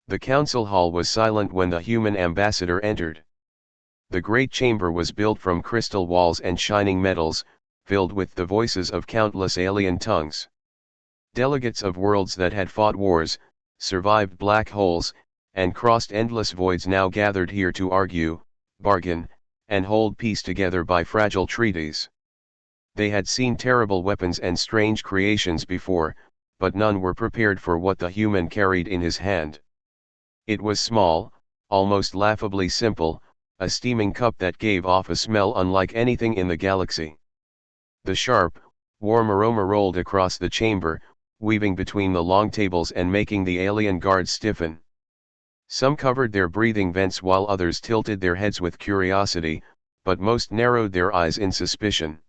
The council hall was silent when the human ambassador entered. The great chamber was built from crystal walls and shining metals, filled with the voices of countless alien tongues. Delegates of worlds that had fought wars, survived black holes, and crossed endless voids now gathered here to argue, bargain, and hold peace together by fragile treaties. They had seen terrible weapons and strange creations before, but none were prepared for what the human carried in his hand. It was small, almost laughably simple, a steaming cup that gave off a smell unlike anything in the galaxy. The sharp, warm aroma rolled across the chamber, weaving between the long tables and making the alien guards stiffen. Some covered their breathing vents while others tilted their heads with curiosity, but most narrowed their eyes in suspicion.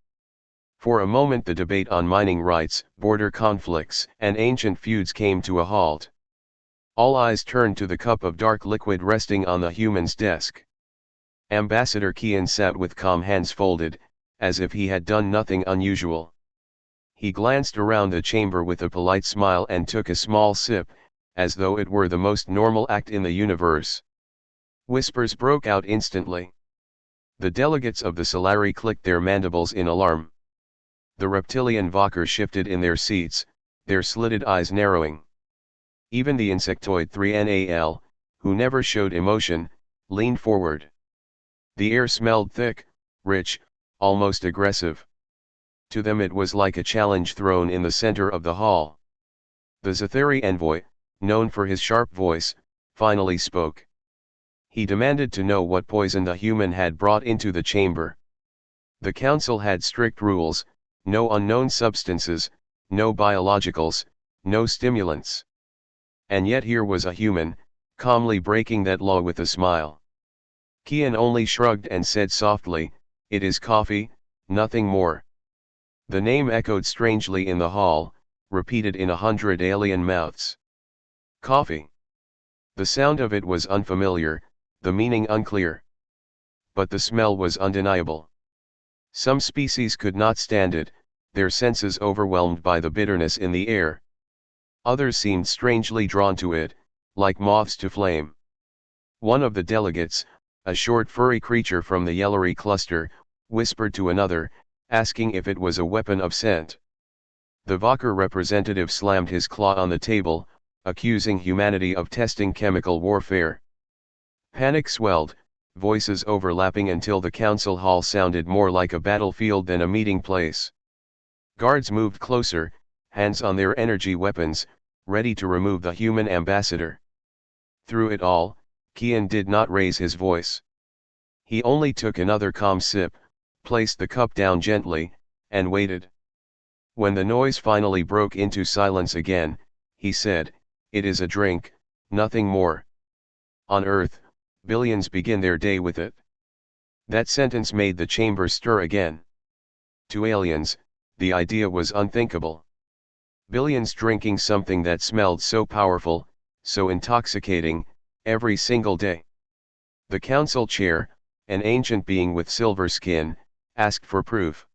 For a moment the debate on mining rights, border conflicts, and ancient feuds came to a halt. All eyes turned to the cup of dark liquid resting on the human's desk. Ambassador Kian sat with calm hands folded, as if he had done nothing unusual. He glanced around the chamber with a polite smile and took a small sip, as though it were the most normal act in the universe. Whispers broke out instantly. The delegates of the Solari clicked their mandibles in alarm. The reptilian Valkyr shifted in their seats, their slitted eyes narrowing. Even the insectoid 3NAL, who never showed emotion, leaned forward. The air smelled thick, rich, almost aggressive. To them it was like a challenge thrown in the center of the hall. The Zathari envoy, known for his sharp voice, finally spoke. He demanded to know what poison the human had brought into the chamber. The council had strict rules: no unknown substances, no biologicals, no stimulants. And yet here was a human, calmly breaking that law with a smile. Kian only shrugged and said softly, "It is coffee, nothing more." The name echoed strangely in the hall, repeated in 100 alien mouths. Coffee. The sound of it was unfamiliar, the meaning unclear. But the smell was undeniable. Some species could not stand it, their senses overwhelmed by the bitterness in the air. Others seemed strangely drawn to it, like moths to flame. One of the delegates, a short furry creature from the Yellery cluster, whispered to another, asking if it was a weapon of scent. The Valkyr representative slammed his claw on the table, accusing humanity of testing chemical warfare. Panic swelled, voices overlapping until the council hall sounded more like a battlefield than a meeting place. Guards moved closer, hands on their energy weapons, ready to remove the human ambassador. Through it all, Kian did not raise his voice. He only took another calm sip, placed the cup down gently, and waited. When the noise finally broke into silence again, he said, "It is a drink, nothing more. On Earth, billions begin their day with it." That sentence made the chamber stir again. To aliens, the idea was unthinkable. Billions drinking something that smelled so powerful, so intoxicating, every single day. The council chair, an ancient being with silver skin, asked for proof.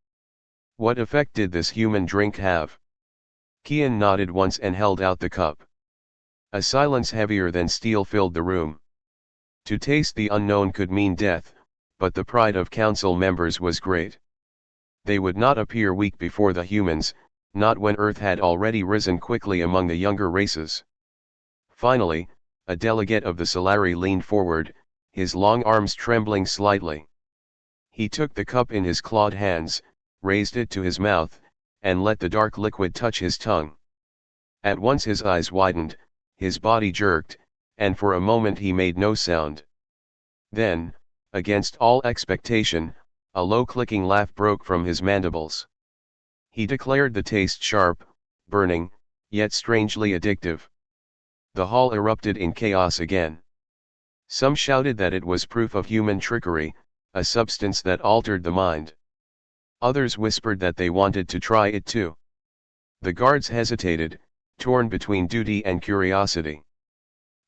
What effect did this human drink have? Kian nodded once and held out the cup. A silence heavier than steel filled the room. To taste the unknown could mean death, but the pride of council members was great. They would not appear weak before the humans, not when Earth had already risen quickly among the younger races. Finally, a delegate of the Solari leaned forward, his long arms trembling slightly. He took the cup in his clawed hands, raised it to his mouth, and let the dark liquid touch his tongue. At once his eyes widened, his body jerked, and for a moment he made no sound. Then, against all expectation, a low clicking laugh broke from his mandibles. He declared the taste sharp, burning, yet strangely addictive. The hall erupted in chaos again. Some shouted that it was proof of human trickery, a substance that altered the mind. Others whispered that they wanted to try it too. The guards hesitated, torn between duty and curiosity.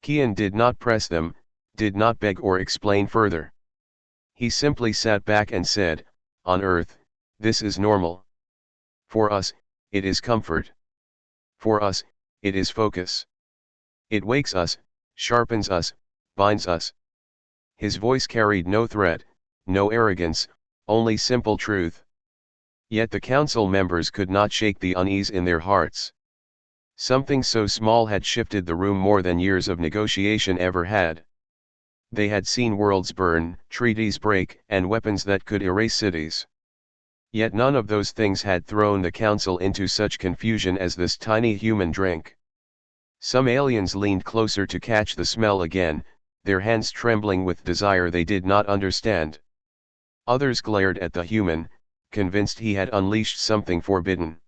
Kian did not press them, did not beg or explain further. He simply sat back and said, "On Earth, this is normal. For us, it is comfort. For us, it is focus. It wakes us, sharpens us, binds us. His voice carried no threat, no arrogance, only simple truth. Yet the council members could not shake the unease in their hearts. Something so small had shifted the room more than years of negotiation ever had. They had seen worlds burn, treaties break, and weapons that could erase cities. Yet none of those things had thrown the council into such confusion as this tiny human drink. Some aliens leaned closer to catch the smell again, their hands trembling with desire they did not understand. Others glared at the human, convinced he had unleashed something forbidden.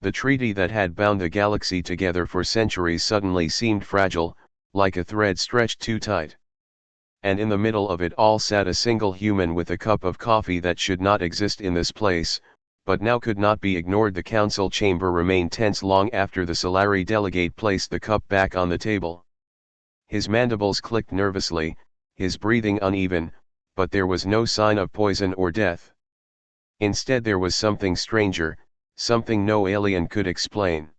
The treaty that had bound the galaxy together for centuries suddenly seemed fragile, like a thread stretched too tight. And in the middle of it all sat a single human with a cup of coffee that should not exist in this place, but now could not be ignored. The council chamber remained tense long after the Solari delegate placed the cup back on the table. His mandibles clicked nervously, his breathing uneven, but there was no sign of poison or death. Instead there was something stranger, something no alien could explain.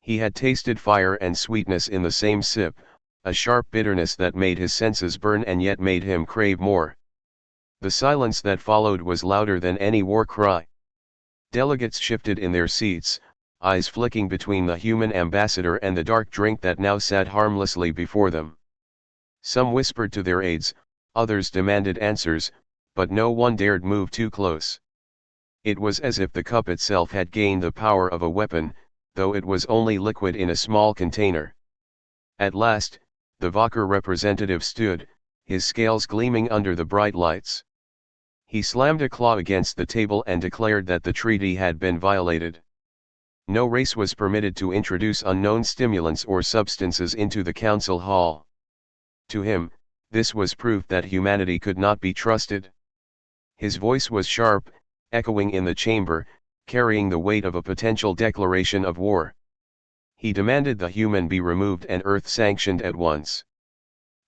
He had tasted fire and sweetness in the same sip, a sharp bitterness that made his senses burn and yet made him crave more. The silence that followed was louder than any war cry. Delegates shifted in their seats, eyes flicking between the human ambassador and the dark drink that now sat harmlessly before them. Some whispered to their aides, others demanded answers, but no one dared move too close. It was as if the cup itself had gained the power of a weapon, though it was only liquid in a small container. At last, the Valkyr representative stood, his scales gleaming under the bright lights. He slammed a claw against the table and declared that the treaty had been violated. No race was permitted to introduce unknown stimulants or substances into the council hall. To him, this was proof that humanity could not be trusted. His voice was sharp, echoing in the chamber, carrying the weight of a potential declaration of war. He demanded the human be removed and Earth sanctioned at once.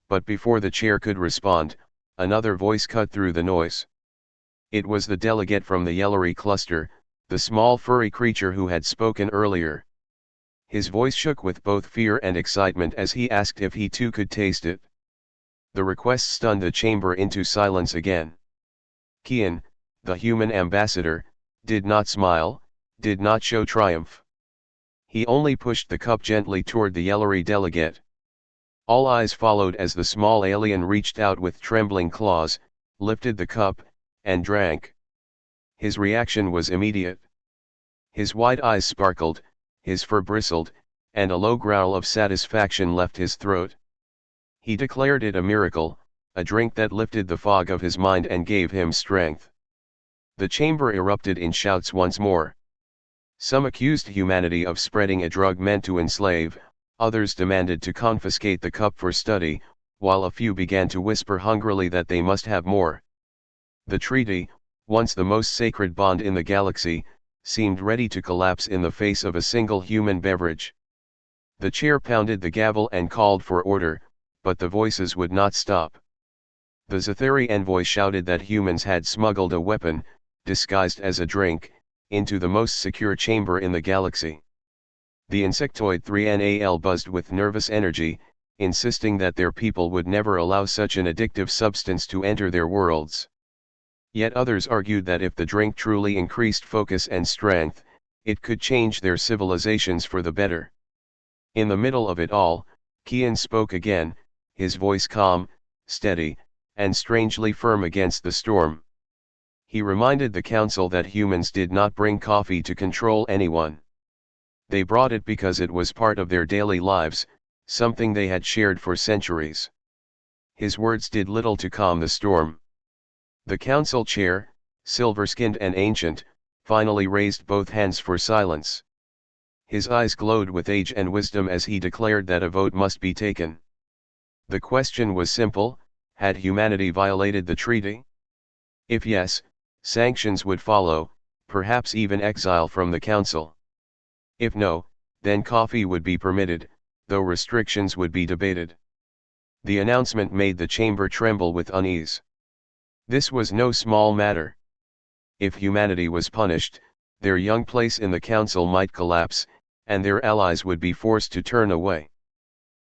But before the chair could respond, another voice cut through the noise. It was the delegate from the Yellery cluster, the small furry creature who had spoken earlier. His voice shook with both fear and excitement as he asked if he too could taste it. The request stunned the chamber into silence again. Kian, the human ambassador, did not smile, did not show triumph. He only pushed the cup gently toward the Yellery delegate. All eyes followed as the small alien reached out with trembling claws, lifted the cup, and drank. His reaction was immediate. His wide eyes sparkled, his fur bristled, and a low growl of satisfaction left his throat. He declared it a miracle, a drink that lifted the fog of his mind and gave him strength. The chamber erupted in shouts once more. Some accused humanity of spreading a drug meant to enslave, others demanded to confiscate the cup for study, while a few began to whisper hungrily that they must have more. The treaty, once the most sacred bond in the galaxy, seemed ready to collapse in the face of a single human beverage. The chair pounded the gavel and called for order, but the voices would not stop. The Zathari envoy shouted that humans had smuggled a weapon, disguised as a drink, into the most secure chamber in the galaxy. The insectoid 3NAL buzzed with nervous energy, insisting that their people would never allow such an addictive substance to enter their worlds. Yet others argued that if the drink truly increased focus and strength, it could change their civilizations for the better. In the middle of it all, Kian spoke again, his voice calm, steady, and strangely firm against the storm. He reminded the council that humans did not bring coffee to control anyone. They brought it because it was part of their daily lives, something they had shared for centuries. His words did little to calm the storm. The council chair, silver-skinned and ancient, finally raised both hands for silence. His eyes glowed with age and wisdom as he declared that a vote must be taken. The question was simple: had humanity violated the treaty? If yes, sanctions would follow, perhaps even exile from the council. If no, then coffee would be permitted, though restrictions would be debated. The announcement made the chamber tremble with unease. This was no small matter. If humanity was punished, their young place in the council might collapse, and their allies would be forced to turn away.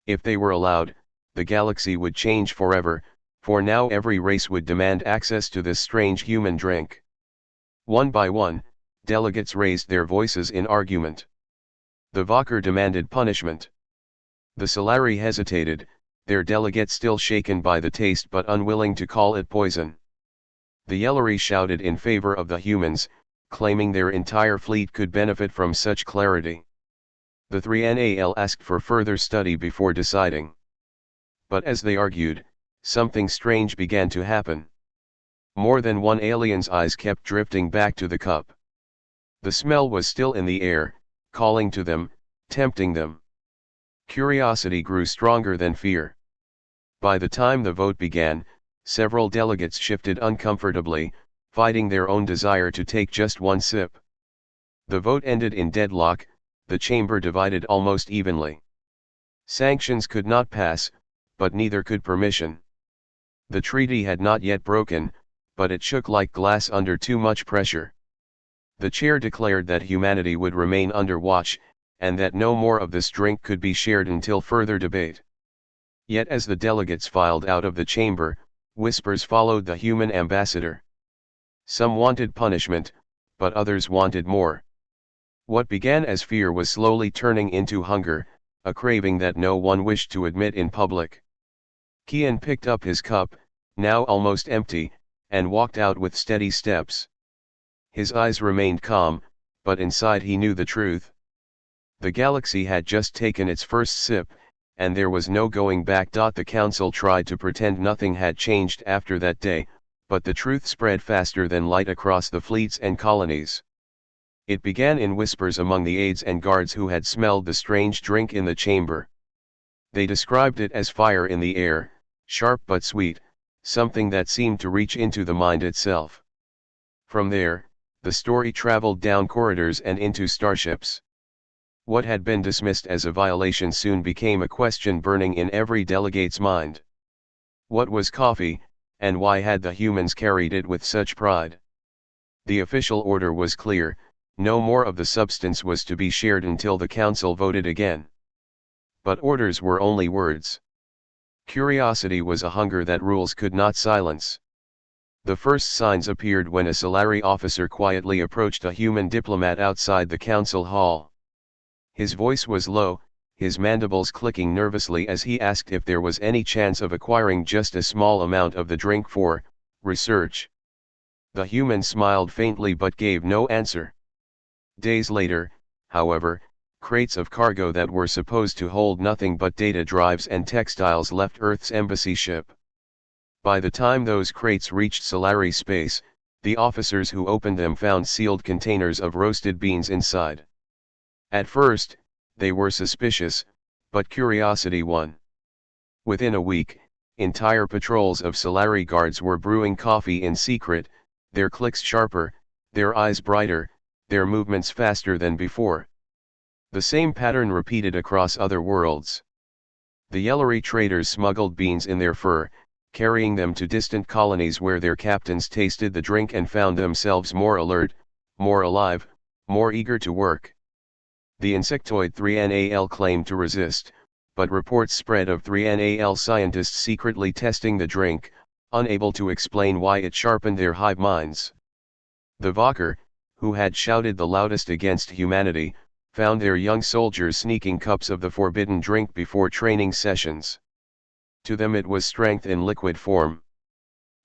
If they were allowed, the galaxy would change forever, for now every race would demand access to this strange human drink. One by one, delegates raised their voices in argument. The Valkyr demanded punishment. The Solari hesitated, their delegate still shaken by the taste but unwilling to call it poison. The Yellari shouted in favor of the humans, claiming their entire fleet could benefit from such clarity. The 3NAL asked for further study before deciding. But as they argued, something strange began to happen. More than one alien's eyes kept drifting back to the cup. The smell was still in the air, calling to them, tempting them. Curiosity grew stronger than fear. By the time the vote began, several delegates shifted uncomfortably, fighting their own desire to take just one sip. The vote ended in deadlock, the chamber divided almost evenly. Sanctions could not pass, but neither could permission. The treaty had not yet broken, but it shook like glass under too much pressure. The chair declared that humanity would remain under watch, and that no more of this drink could be shared until further debate. Yet as the delegates filed out of the chamber, whispers followed the human ambassador. Some wanted punishment, but others wanted more. What began as fear was slowly turning into hunger, a craving that no one wished to admit in public. Kian picked up his cup, now almost empty, and walked out with steady steps. His eyes remained calm, but inside he knew the truth. The galaxy had just taken its first sip, and there was no going back. The council tried to pretend nothing had changed after that day, but the truth spread faster than light across the fleets and colonies. It began in whispers among the aides and guards who had smelled the strange drink in the chamber. They described it as fire in the air, sharp but sweet, something that seemed to reach into the mind itself. From there, the story traveled down corridors and into starships. What had been dismissed as a violation soon became a question burning in every delegate's mind. What was coffee, and why had the humans carried it with such pride? The official order was clear: no more of the substance was to be shared until the council voted again. But orders were only words. Curiosity was a hunger that rules could not silence. The first signs appeared when a Solari officer quietly approached a human diplomat outside the council hall. His voice was low, his mandibles clicking nervously as he asked if there was any chance of acquiring just a small amount of the drink for research. The human smiled faintly but gave no answer. Days later, however, crates of cargo that were supposed to hold nothing but data drives and textiles left Earth's embassy ship. By the time those crates reached Solari space, the officers who opened them found sealed containers of roasted beans inside. At first, they were suspicious, but curiosity won. Within a week, entire patrols of Solari guards were brewing coffee in secret, their clicks sharper, their eyes brighter, their movements faster than before. The same pattern repeated across other worlds. The Yellari traders smuggled beans in their fur, carrying them to distant colonies where their captains tasted the drink and found themselves more alert, more alive, more eager to work. The insectoid 3NAL claimed to resist, but reports spread of 3NAL scientists secretly testing the drink, unable to explain why it sharpened their hive minds. The Valkyr, who had shouted the loudest against humanity, found their young soldiers sneaking cups of the forbidden drink before training sessions. To them it was strength in liquid form.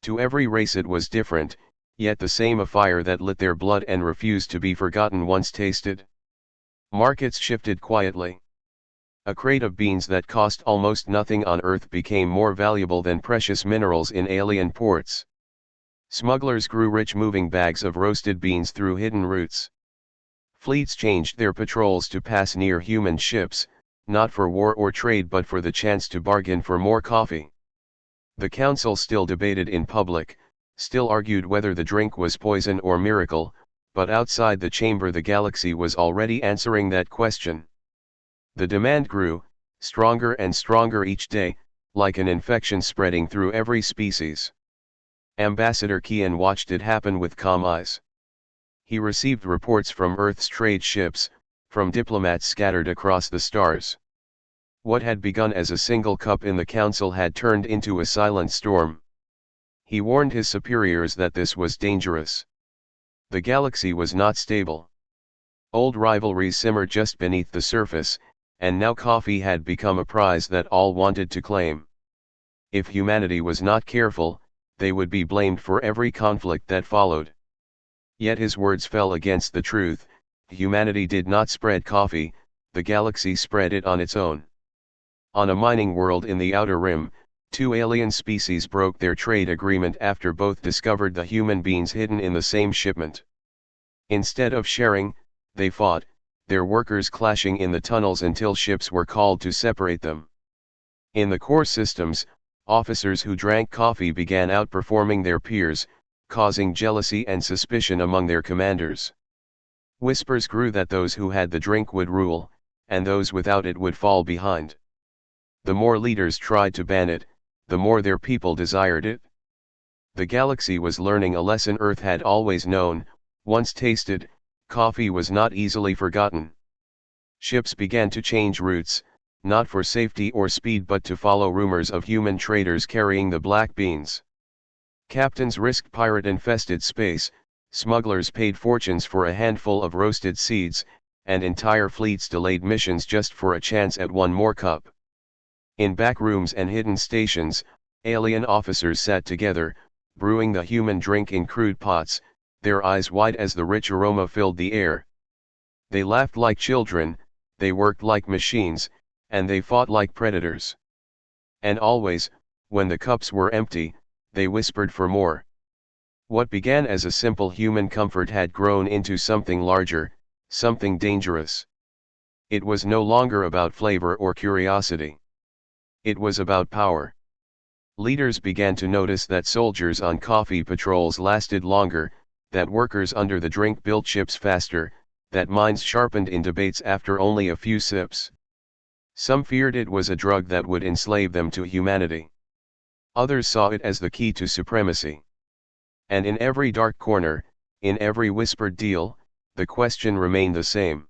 To every race it was different, yet the same a fire that lit their blood and refused to be forgotten once tasted. Markets shifted quietly. A crate of beans that cost almost nothing on Earth became more valuable than precious minerals in alien ports. Smugglers grew rich moving bags of roasted beans through hidden routes. Fleets changed their patrols to pass near human ships, not for war or trade but for the chance to bargain for more coffee. The council still debated in public, still argued whether the drink was poison or miracle, but outside the chamber the galaxy was already answering that question. The demand grew, stronger and stronger each day, like an infection spreading through every species. Ambassador Kian watched it happen with calm eyes. He received reports from Earth's trade ships, from diplomats scattered across the stars. What had begun as a single cup in the council had turned into a silent storm. He warned his superiors that this was dangerous. The galaxy was not stable. Old rivalries simmered just beneath the surface, and now coffee had become a prize that all wanted to claim. If humanity was not careful, they would be blamed for every conflict that followed. Yet his words fell against the truth. Humanity did not spread coffee, the galaxy spread it on its own. On a mining world in the Outer Rim, two alien species broke their trade agreement after both discovered the human beings hidden in the same shipment. Instead of sharing, they fought, their workers clashing in the tunnels until ships were called to separate them. In the core systems, officers who drank coffee began outperforming their peers, causing jealousy and suspicion among their commanders. Whispers grew that those who had the drink would rule, and those without it would fall behind. The more leaders tried to ban it, the more their people desired it. The galaxy was learning a lesson Earth had always known: once tasted, coffee was not easily forgotten. Ships began to change routes, not for safety or speed but to follow rumors of human traders carrying the black beans. Captains risked pirate-infested space, smugglers paid fortunes for a handful of roasted seeds, and entire fleets delayed missions just for a chance at one more cup. In back rooms and hidden stations, alien officers sat together, brewing the human drink in crude pots, their eyes wide as the rich aroma filled the air. They laughed like children, they worked like machines, and they fought like predators. And always, when the cups were empty, they whispered for more. What began as a simple human comfort had grown into something larger, something dangerous. It was no longer about flavor or curiosity. It was about power. Leaders began to notice that soldiers on coffee patrols lasted longer, that workers under the drink built ships faster, that minds sharpened in debates after only a few sips. Some feared it was a drug that would enslave them to humanity. Others saw it as the key to supremacy. And in every dark corner, in every whispered deal, the question remained the same.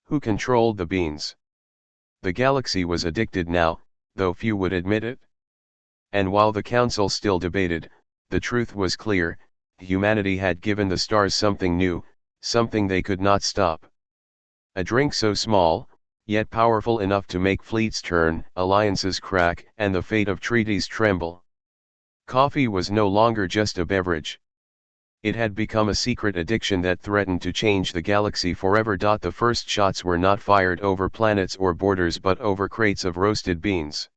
Who controlled the beans? The galaxy was addicted now, though few would admit it. And while the council still debated, the truth was clear: humanity had given the stars something new, something they could not stop. A drink so small, yet powerful enough to make fleets turn, alliances crack, and the fate of treaties tremble. Coffee was no longer just a beverage. It had become a secret addiction that threatened to change the galaxy forever. The first shots were not fired over planets or borders but over crates of roasted beans.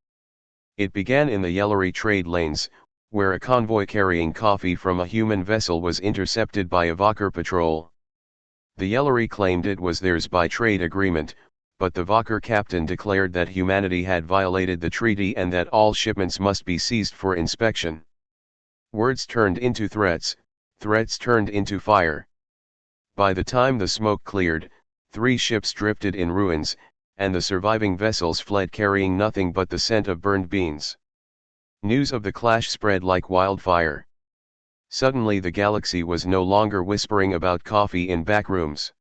It began in the Yellery trade lanes, where a convoy carrying coffee from a human vessel was intercepted by a Valkyr patrol. The Yellery claimed it was theirs by trade agreement, but the Valkyr captain declared that humanity had violated the treaty and that all shipments must be seized for inspection. Words turned into threats, threats turned into fire. By the time the smoke cleared, 3 ships drifted in ruins, and the surviving vessels fled carrying nothing but the scent of burned beans. News of the clash spread like wildfire. Suddenly the galaxy was no longer whispering about coffee in back rooms.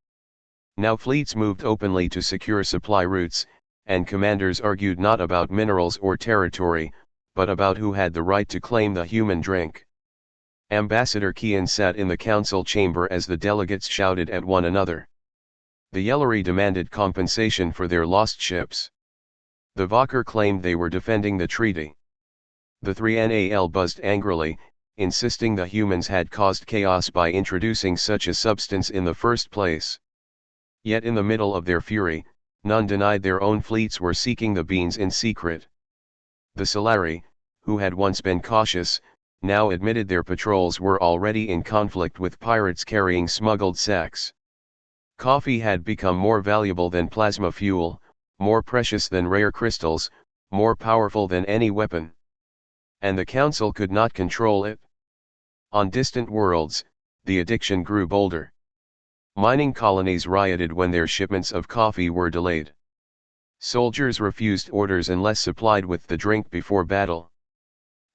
Now fleets moved openly to secure supply routes, and commanders argued not about minerals or territory, but about who had the right to claim the human drink. Ambassador Kian sat in the council chamber as the delegates shouted at one another. The Yellery demanded compensation for their lost ships. The Valkyr claimed they were defending the treaty. The 3NAL buzzed angrily, insisting the humans had caused chaos by introducing such a substance in the first place. Yet in the middle of their fury, none denied their own fleets were seeking the beans in secret. The Solari, who had once been cautious, now admitted their patrols were already in conflict with pirates carrying smuggled sacks. Coffee had become more valuable than plasma fuel, more precious than rare crystals, more powerful than any weapon. And the council could not control it. On distant worlds, the addiction grew bolder. Mining colonies rioted when their shipments of coffee were delayed. Soldiers refused orders unless supplied with the drink before battle.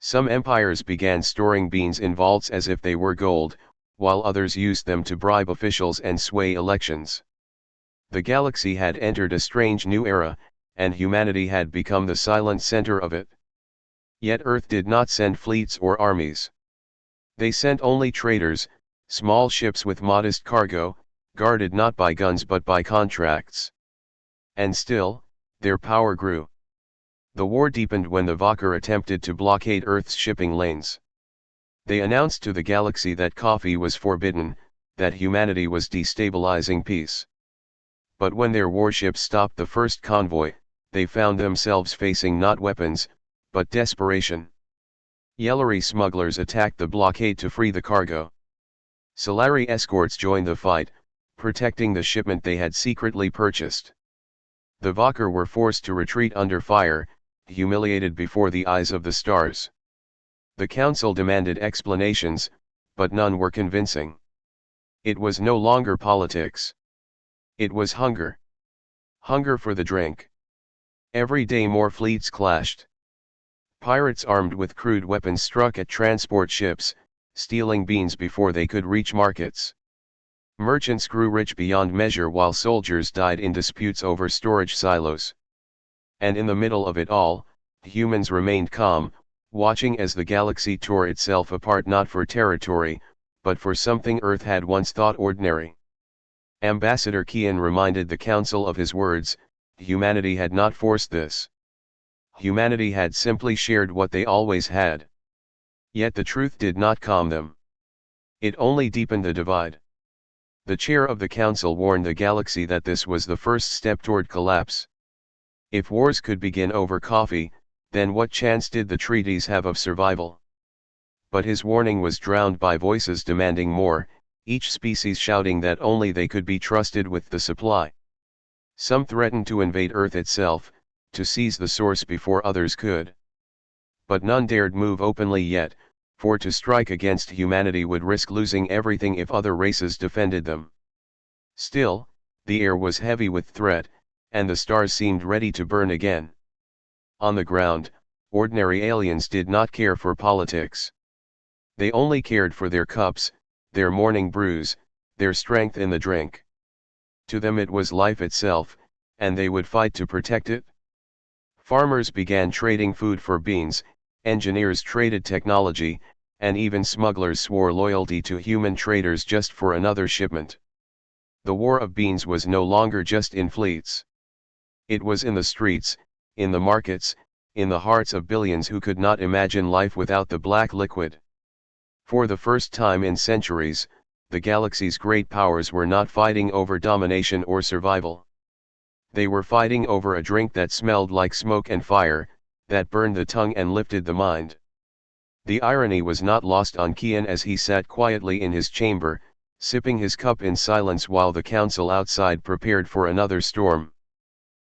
Some empires began storing beans in vaults as if they were gold, while others used them to bribe officials and sway elections. The galaxy had entered a strange new era, and humanity had become the silent center of it. Yet Earth did not send fleets or armies. They sent only traders, small ships with modest cargo, guarded not by guns but by contracts. And still, their power grew. The war deepened when the Valkyr attempted to blockade Earth's shipping lanes. They announced to the galaxy that coffee was forbidden, that humanity was destabilizing peace. But when their warships stopped the first convoy, they found themselves facing not weapons, but desperation. Yellary smugglers attacked the blockade to free the cargo. Solari escorts joined the fight, protecting the shipment they had secretly purchased. The Valkyr were forced to retreat under fire, humiliated before the eyes of the stars. The council demanded explanations, but none were convincing. It was no longer politics. It was hunger. Hunger for the drink. Every day more fleets clashed. Pirates armed with crude weapons struck at transport ships, stealing beans before they could reach markets. Merchants grew rich beyond measure while soldiers died in disputes over storage silos. And in the middle of it all, humans remained calm, watching as the galaxy tore itself apart not for territory, but for something Earth had once thought ordinary. Ambassador Kian reminded the council of his words: humanity had not forced this. Humanity had simply shared what they always had. Yet the truth did not calm them. It only deepened the divide. The chair of the council warned the galaxy that this was the first step toward collapse. If wars could begin over coffee, then what chance did the treaties have of survival? But his warning was drowned by voices demanding more, each species shouting that only they could be trusted with the supply. Some threatened to invade Earth itself, to seize the source before others could. But none dared move openly yet, for to strike against humanity would risk losing everything if other races defended them. Still, the air was heavy with threat, and the stars seemed ready to burn again. On the ground, ordinary aliens did not care for politics. They only cared for their cups, their morning brews, their strength in the drink. To them it was life itself, and they would fight to protect it. Farmers began trading food for beans, engineers traded technology, and even smugglers swore loyalty to human traders just for another shipment. The war of beans was no longer just in fleets. It was in the streets, in the markets, in the hearts of billions who could not imagine life without the black liquid. For the first time in centuries, the galaxy's great powers were not fighting over domination or survival. They were fighting over a drink that smelled like smoke and fire, that burned the tongue and lifted the mind. The irony was not lost on Kian as he sat quietly in his chamber, sipping his cup in silence while the council outside prepared for another storm.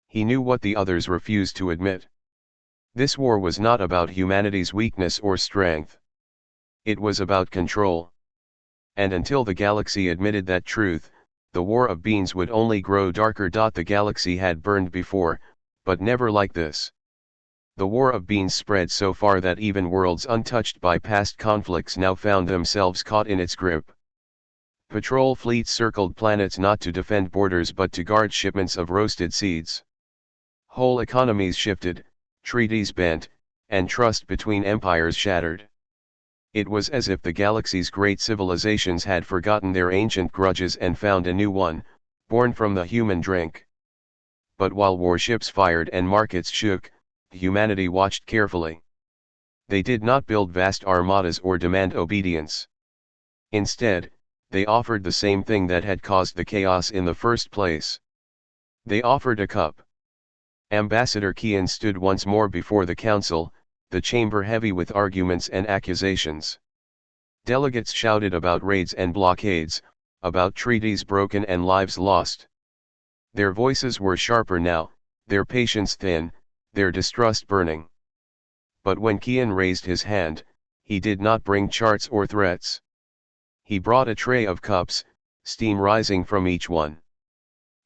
He knew what the others refused to admit. This war was not about humanity's weakness or strength. It was about control. And until the galaxy admitted that truth, the war of beans would only grow darker. The galaxy had burned before, but never like this. The war of beans spread so far that even worlds untouched by past conflicts now found themselves caught in its grip. Patrol fleets circled planets not to defend borders but to guard shipments of roasted seeds. Whole economies shifted, treaties bent, and trust between empires shattered. It was as if the galaxy's great civilizations had forgotten their ancient grudges and found a new one, born from the human drink. But while warships fired and markets shook, humanity watched carefully. They did not build vast armadas or demand obedience. Instead, they offered the same thing that had caused the chaos in the first place. They offered a cup. Ambassador Kian stood once more before the council, the chamber heavy with arguments and accusations. Delegates shouted about raids and blockades, about treaties broken and lives lost. Their voices were sharper now, their patience thin, their distrust burning. But when Kian raised his hand, he did not bring charts or threats. He brought a tray of cups, steam rising from each one.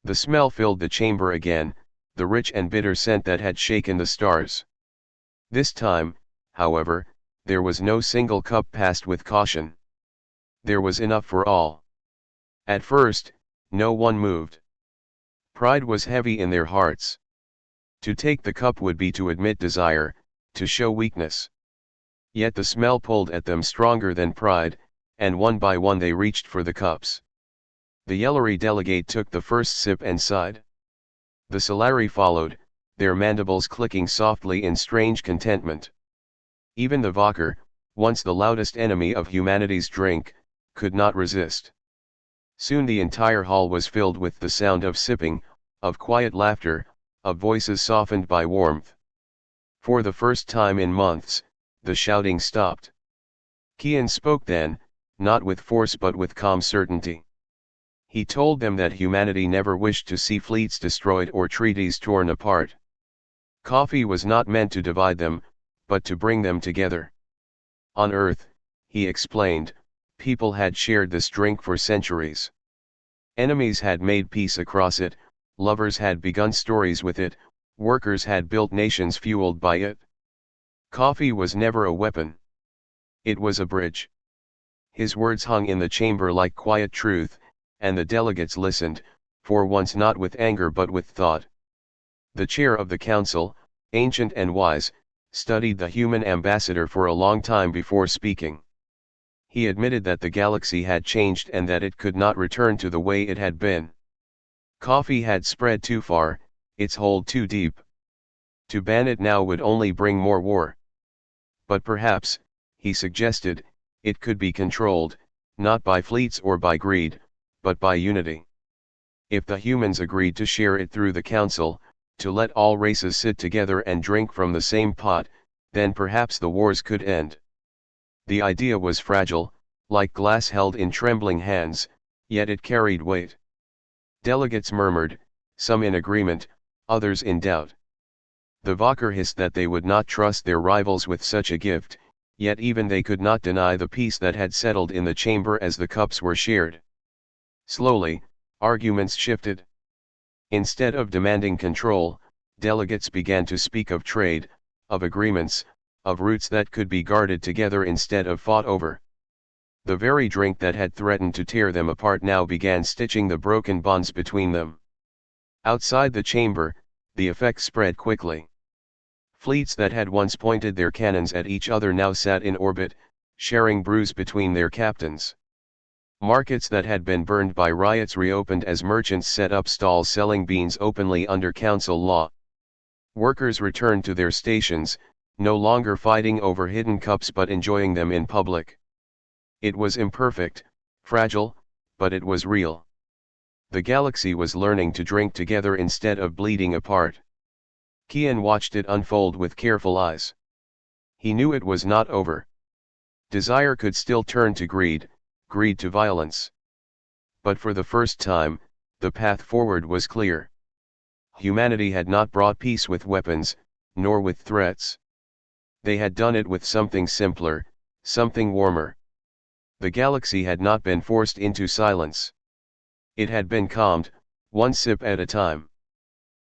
The smell filled the chamber again, the rich and bitter scent that had shaken the stars. This time, however, there was no single cup passed with caution. There was enough for all. At first, no one moved. Pride was heavy in their hearts. To take the cup would be to admit desire, to show weakness. Yet the smell pulled at them stronger than pride, and one by one they reached for the cups. The yellowy delegate took the first sip and sighed. The Solari followed, their mandibles clicking softly in strange contentment. Even the Valkyr, once the loudest enemy of humanity's drink, could not resist. Soon the entire hall was filled with the sound of sipping, of quiet laughter, of voices softened by warmth. For the first time in months, the shouting stopped. Kian spoke then, not with force but with calm certainty. He told them that humanity never wished to see fleets destroyed or treaties torn apart. Coffee was not meant to divide them, but to bring them together. On Earth, he explained, people had shared this drink for centuries. Enemies had made peace across it, lovers had begun stories with it, workers had built nations fueled by it. Coffee was never a weapon. It was a bridge. His words hung in the chamber like quiet truth, and the delegates listened, for once not with anger but with thought. The chair of the council, ancient and wise, studied the human ambassador for a long time before speaking. He admitted that the galaxy had changed and that it could not return to the way it had been. Coffee had spread too far, its hold too deep. To ban it now would only bring more war. But perhaps, he suggested, it could be controlled, not by fleets or by greed, but by unity. If the humans agreed to share it through the council, to let all races sit together and drink from the same pot, then perhaps the wars could end. The idea was fragile, like glass held in trembling hands, yet it carried weight. Delegates murmured, some in agreement, others in doubt. The Valkyr hissed that they would not trust their rivals with such a gift, yet even they could not deny the peace that had settled in the chamber as the cups were shared. Slowly, arguments shifted. Instead of demanding control, delegates began to speak of trade, of agreements, of routes that could be guarded together instead of fought over. The very drink that had threatened to tear them apart now began stitching the broken bonds between them. Outside the chamber, the effect spread quickly. Fleets that had once pointed their cannons at each other now sat in orbit, sharing brews between their captains. Markets that had been burned by riots reopened as merchants set up stalls selling beans openly under council law. Workers returned to their stations, no longer fighting over hidden cups but enjoying them in public. It was imperfect, fragile, but it was real. The galaxy was learning to drink together instead of bleeding apart. Kian watched it unfold with careful eyes. He knew it was not over. Desire could still turn to greed, greed to violence. But for the first time, the path forward was clear. Humanity had not brought peace with weapons, nor with threats. They had done it with something simpler, something warmer. The galaxy had not been forced into silence. It had been calmed, one sip at a time.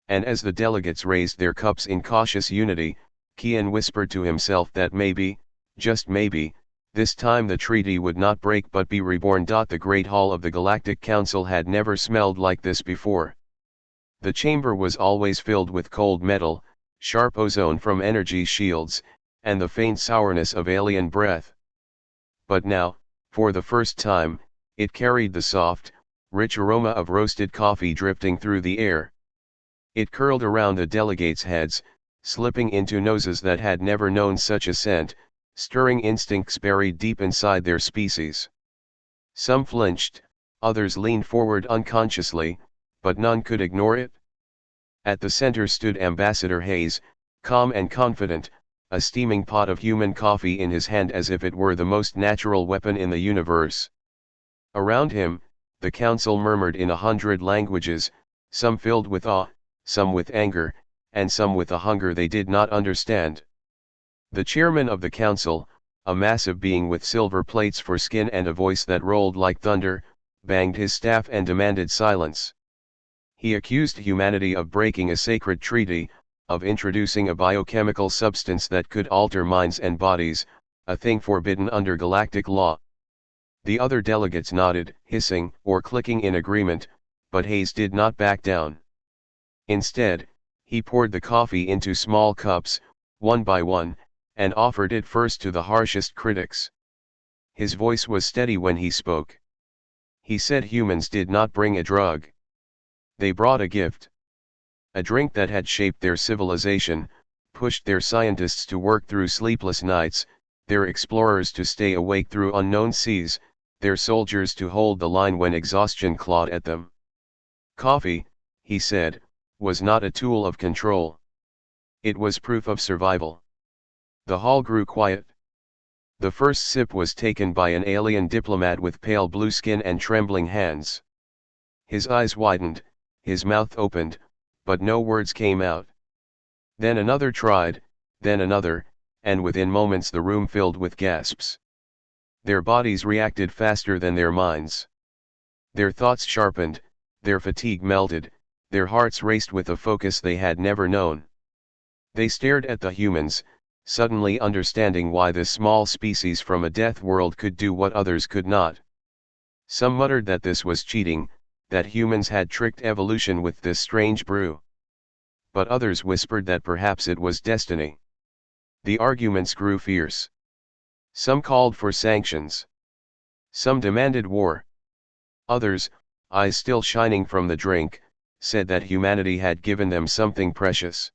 And as the delegates raised their cups in cautious unity, Kian whispered to himself that maybe, just maybe, this time the treaty would not break but be reborn. The Great Hall of the Galactic Council had never smelled like this before. The chamber was always filled with cold metal, sharp ozone from energy shields, and the faint sourness of alien breath. But now, for the first time, it carried the soft, rich aroma of roasted coffee drifting through the air. It curled around the delegates' heads, slipping into noses that had never known such a scent, stirring instincts buried deep inside their species. Some flinched, others leaned forward unconsciously, but none could ignore it. At the center stood Ambassador Hayes, calm and confident, a steaming pot of human coffee in his hand as if it were the most natural weapon in the universe. Around him, the council murmured in 100 languages, some filled with awe, some with anger, and some with a hunger they did not understand. The chairman of the council, a massive being with silver plates for skin and a voice that rolled like thunder, banged his staff and demanded silence. He accused humanity of breaking a sacred treaty, of introducing a biochemical substance that could alter minds and bodies, a thing forbidden under galactic law. The other delegates nodded, hissing or clicking in agreement, but Hayes did not back down. Instead, He poured the coffee into small cups, one by one, and offered it first to the harshest critics. His voice was steady when he spoke. He said humans did not bring a drug. They brought a gift. A drink that had shaped their civilization, pushed their scientists to work through sleepless nights, their explorers to stay awake through unknown seas, their soldiers to hold the line when exhaustion clawed at them. Coffee, he said, was not a tool of control. It was proof of survival. The hall grew quiet. The first sip was taken by an alien diplomat with pale blue skin and trembling hands. His eyes widened, his mouth opened, but no words came out. Then another tried, then another, and within moments the room filled with gasps. Their bodies reacted faster than their minds. Their thoughts sharpened, their fatigue melted, their hearts raced with a focus they had never known. They stared at the humans, suddenly understanding why this small species from a death world could do what others could not. Some muttered that this was cheating, that humans had tricked evolution with this strange brew. But others whispered that perhaps it was destiny. The arguments grew fierce. Some called for sanctions. Some demanded war. Others, eyes still shining from the drink, said that humanity had given them something precious.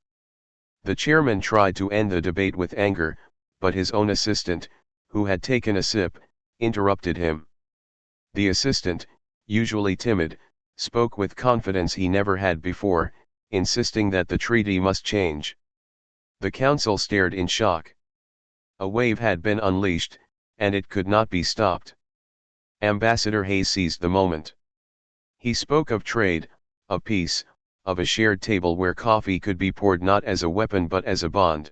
The chairman tried to end the debate with anger, but his own assistant, who had taken a sip, interrupted him. The assistant, usually timid, spoke with confidence he never had before, insisting that the treaty must change. The council stared in shock. A wave had been unleashed, and it could not be stopped. Ambassador Hayes seized the moment. He spoke of trade, of peace, of a shared table where coffee could be poured not as a weapon but as a bond.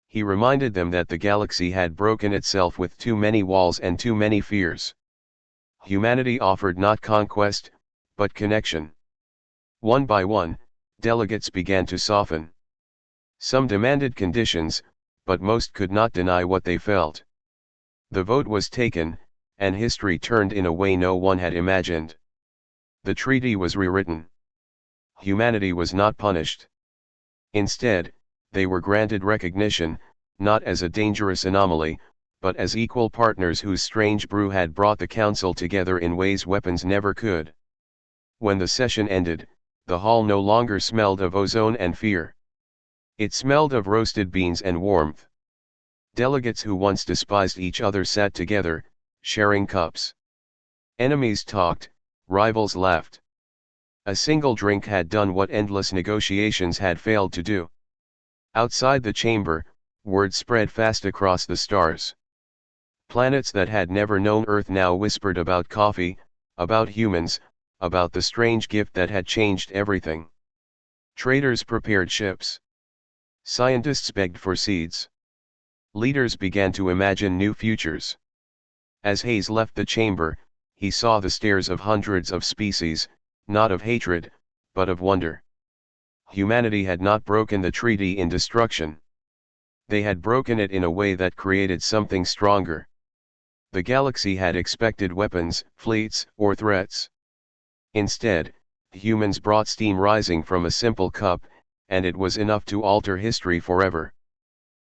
He reminded them that the galaxy had broken itself with too many walls and too many fears. Humanity offered not conquest, but connection. One by one, delegates began to soften. Some demanded conditions, but most could not deny what they felt. The vote was taken, and history turned in a way no one had imagined. The treaty was rewritten. Humanity was not punished. Instead, they were granted recognition, not as a dangerous anomaly, but as equal partners whose strange brew had brought the council together in ways weapons never could. When the session ended, the hall no longer smelled of ozone and fear. It smelled of roasted beans and warmth. Delegates who once despised each other sat together, sharing cups. Enemies talked, rivals laughed. A single drink had done what endless negotiations had failed to do. Outside the chamber, word spread fast across the stars. Planets that had never known Earth now whispered about coffee, about humans, about the strange gift that had changed everything. Traders prepared ships. Scientists begged for seeds. Leaders began to imagine new futures. As Hayes left the chamber, he saw the stares of hundreds of species, not of hatred, but of wonder. Humanity had not broken the treaty in destruction. They had broken it in a way that created something stronger. The galaxy had expected weapons, fleets, or threats. Instead, humans brought steam rising from a simple cup, and it was enough to alter history forever.